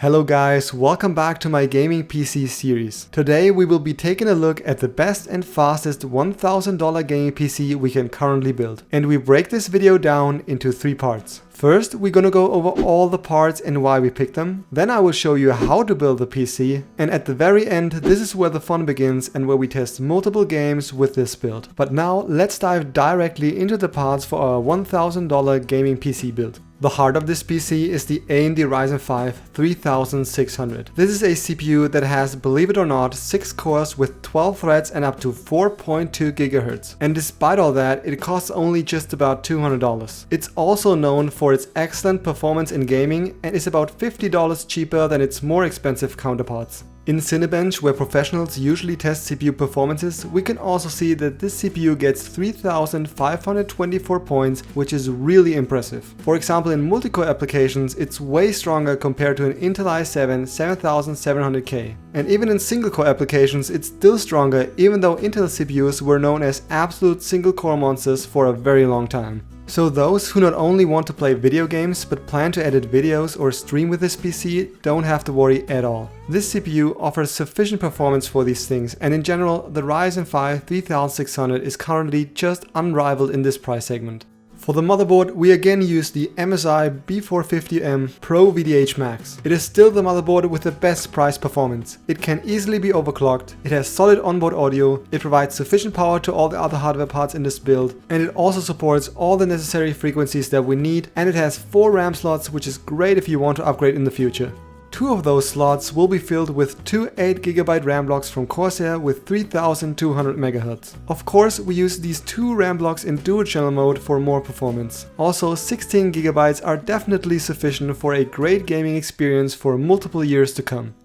Hello guys, welcome back to my gaming PC series. Today we will be taking a look at the best and fastest $1,000 gaming PC we can currently build. And we break this video down into 3 parts. First, we're gonna go over all the parts and why we picked them. Then I will show you how to build the PC. And at the very end, this is where the fun begins and where we test multiple games with this build. But now let's dive directly into the parts for our $1,000 gaming PC build. The heart of this PC is the AMD Ryzen 5 3600. This is a CPU that has, believe it or not, 6 cores with 12 threads and up to 4.2 GHz. And despite all that, it costs only just about $200. It's also known for its excellent performance in gaming and is about $50 cheaper than its more expensive counterparts. In Cinebench, where professionals usually test CPU performances, we can also see that this CPU gets 3,524 points, which is really impressive. For example, in multi-core applications, it's way stronger compared to an Intel i7 7700K. And even in single-core applications, it's still stronger, even though Intel CPUs were known as absolute single-core monsters for a very long time. So those who not only want to play video games but plan to edit videos or stream with this PC don't have to worry at all. This CPU offers sufficient performance for these things, and in general the Ryzen 5 3600 is currently just unrivaled in this price segment. For the motherboard, we again use the MSI B450M Pro VDH Max. It is still the motherboard with the best price performance. It can easily be overclocked, it has solid onboard audio, it provides sufficient power to all the other hardware parts in this build, and it also supports all the necessary frequencies that we need, and it has 4 RAM slots, which is great if you want to upgrade in the future. 2 of those slots will be filled with 2 8GB RAM blocks from Corsair with 3200 MHz. Of course, we use these 2 RAM blocks in dual channel mode for more performance. Also, 16GB are definitely sufficient for a great gaming experience for multiple years to come.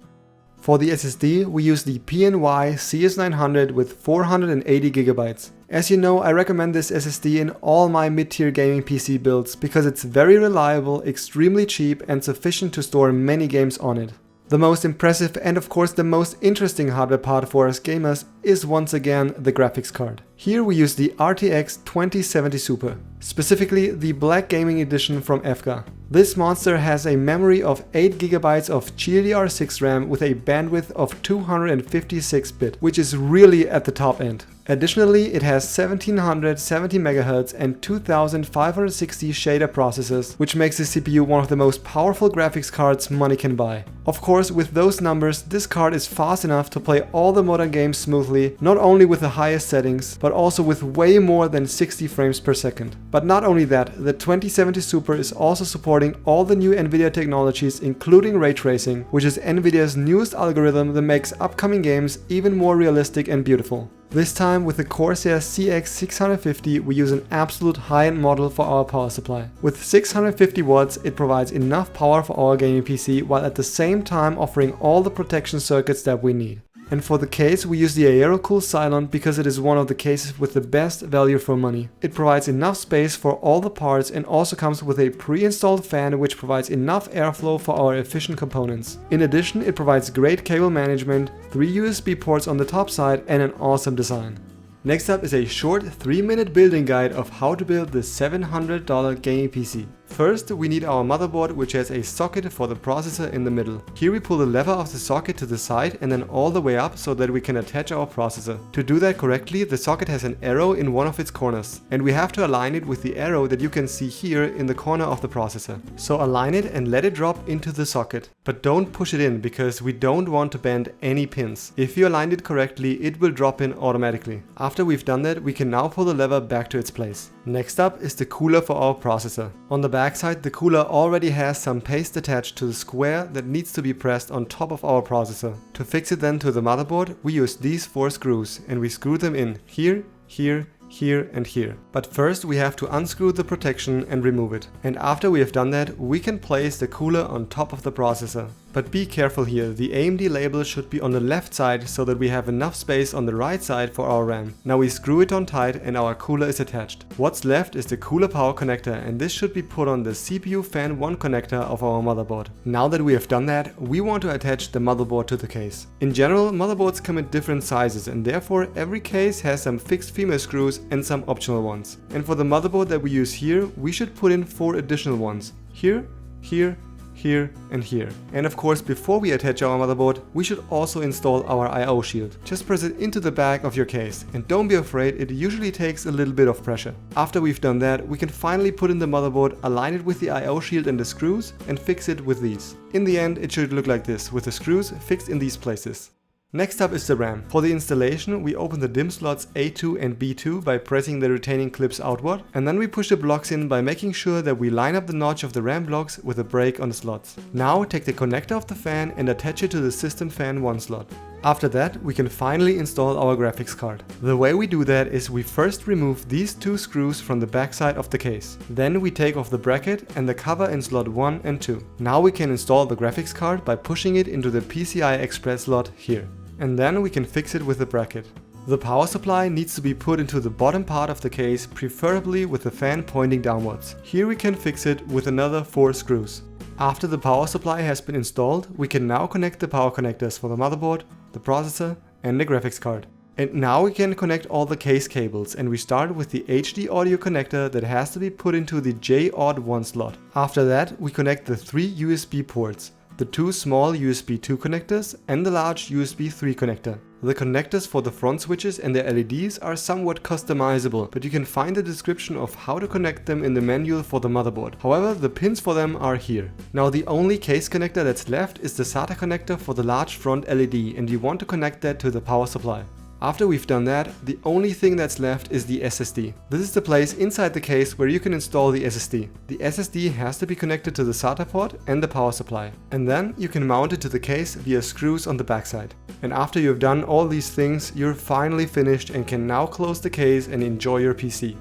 For the SSD, we use the PNY CS900 with 480GB. As you know, I recommend this SSD in all my mid-tier gaming PC builds because it's very reliable, extremely cheap, and sufficient to store many games on it. The most impressive and of course the most interesting hardware part for us gamers is once again the graphics card. Here we use the RTX 2070 Super, specifically the Black Gaming Edition from EFGA. This monster has a memory of 8GB of GDDR6 RAM with a bandwidth of 256-bit, which is really at the top end. Additionally, it has 1770 MHz and 2560 shader processors, which makes the CPU one of the most powerful graphics cards money can buy. Of course, with those numbers, this card is fast enough to play all the modern games smoothly, not only with the highest settings, but also with way more than 60 frames per second. But not only that, the 2070 Super is also supporting all the new Nvidia technologies, including ray tracing, which is Nvidia's newest algorithm that makes upcoming games even more realistic and beautiful. This time with the Corsair CX650 we use an absolute high-end model for our power supply. With 650 watts it provides enough power for our gaming PC while at the same time offering all the protection circuits that we need. And for the case we use the Aerocool Cylon because it is one of the cases with the best value for money. It provides enough space for all the parts and also comes with a pre-installed fan which provides enough airflow for our efficient components. In addition, it provides great cable management, 3 USB ports on the top side, and an awesome design. Next up is a short 3-minute building guide of how to build the $700 gaming PC. First, we need our motherboard, which has a socket for the processor in the middle. Here we pull the lever of the socket to the side and then all the way up so that we can attach our processor. To do that correctly, the socket has an arrow in one of its corners, and we have to align it with the arrow that you can see here in the corner of the processor. So align it and let it drop into the socket. But don't push it in because we don't want to bend any pins. If you aligned it correctly, it will drop in automatically. After we've done that, we can now pull the lever back to its place. Next up is the cooler for our processor. On the backside, the cooler already has some paste attached to the square that needs to be pressed on top of our processor. To fix it then to the motherboard, we use these 4 screws and we screw them in here, here, here and here. But first we have to unscrew the protection and remove it. And after we have done that, we can place the cooler on top of the processor. But be careful here, the AMD label should be on the left side so that we have enough space on the right side for our RAM. Now we screw it on tight and our cooler is attached. What's left is the cooler power connector, and this should be put on the CPU fan 1 connector of our motherboard. Now that we have done that, we want to attach the motherboard to the case. In general, motherboards come in different sizes and therefore every case has some fixed female screws and some optional ones. And for the motherboard that we use here, we should put in 4 additional ones. Here, here, here, and here. And of course, before we attach our motherboard, we should also install our I/O shield. Just press it into the back of your case, and don't be afraid, it usually takes a little bit of pressure. After we've done that, we can finally put in the motherboard, align it with the I/O shield and the screws, and fix it with these. In the end, it should look like this, with the screws fixed in these places. Next up is the RAM. For the installation, we open the DIMM slots A2 and B2 by pressing the retaining clips outward, and then we push the blocks in by making sure that we line up the notch of the RAM blocks with a break on the slots. Now take the connector of the fan and attach it to the system fan 1 slot. After that, we can finally install our graphics card. The way we do that is we first remove these 2 screws from the backside of the case. Then we take off the bracket and the cover in slot 1 and 2. Now we can install the graphics card by pushing it into the PCI Express slot here. And then we can fix it with the bracket. The power supply needs to be put into the bottom part of the case, preferably with the fan pointing downwards. Here we can fix it with another 4 screws. After the power supply has been installed, we can now connect the power connectors for the motherboard, the processor, and the graphics card. And now we can connect all the case cables, and we start with the HD audio connector that has to be put into the J-OD1 slot. After that, we connect the 3 USB ports, the 2 small USB 2 connectors and the large USB 3 connector. The connectors for the front switches and the LEDs are somewhat customizable, but you can find the description of how to connect them in the manual for the motherboard. However, the pins for them are here. Now the only case connector that's left is the SATA connector for the large front LED, and you want to connect that to the power supply. After we've done that, the only thing that's left is the SSD. This is the place inside the case where you can install the SSD. The SSD has to be connected to the SATA port and the power supply. And then you can mount it to the case via screws on the backside. And after you've done all these things, you're finally finished and can now close the case and enjoy your PC.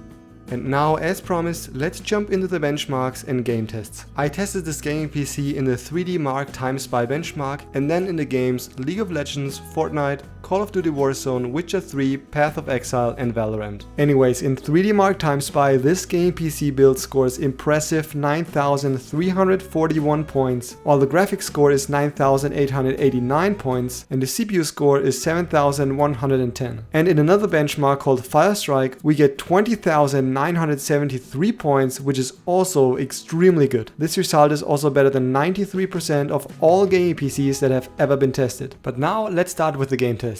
And now, as promised, let's jump into the benchmarks and game tests. I tested this gaming PC in the 3D Mark Time Spy benchmark, and then in the games League of Legends, Fortnite, Call of Duty Warzone, Witcher 3, Path of Exile and Valorant. Anyways, in 3D Mark Time Spy, this gaming PC build scores impressive 9,341 points, while the graphics score is 9,889 points and the CPU score is 7,110. And in another benchmark called Firestrike, we get 20,973 points, which is also extremely good. This result is also better than 93% of all gaming PCs that have ever been tested. But now let's start with the game tests.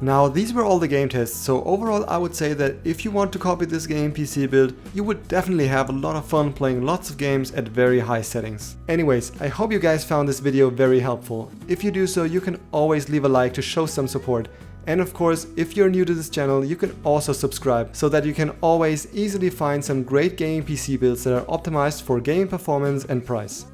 Now these were all the game tests, so overall I would say that if you want to copy this gaming PC build, you would definitely have a lot of fun playing lots of games at very high settings. Anyways, I hope you guys found this video very helpful. If you do so, you can always leave a like to show some support. And of course, if you're new to this channel, you can also subscribe so that you can always easily find some great gaming PC builds that are optimized for gaming performance and price.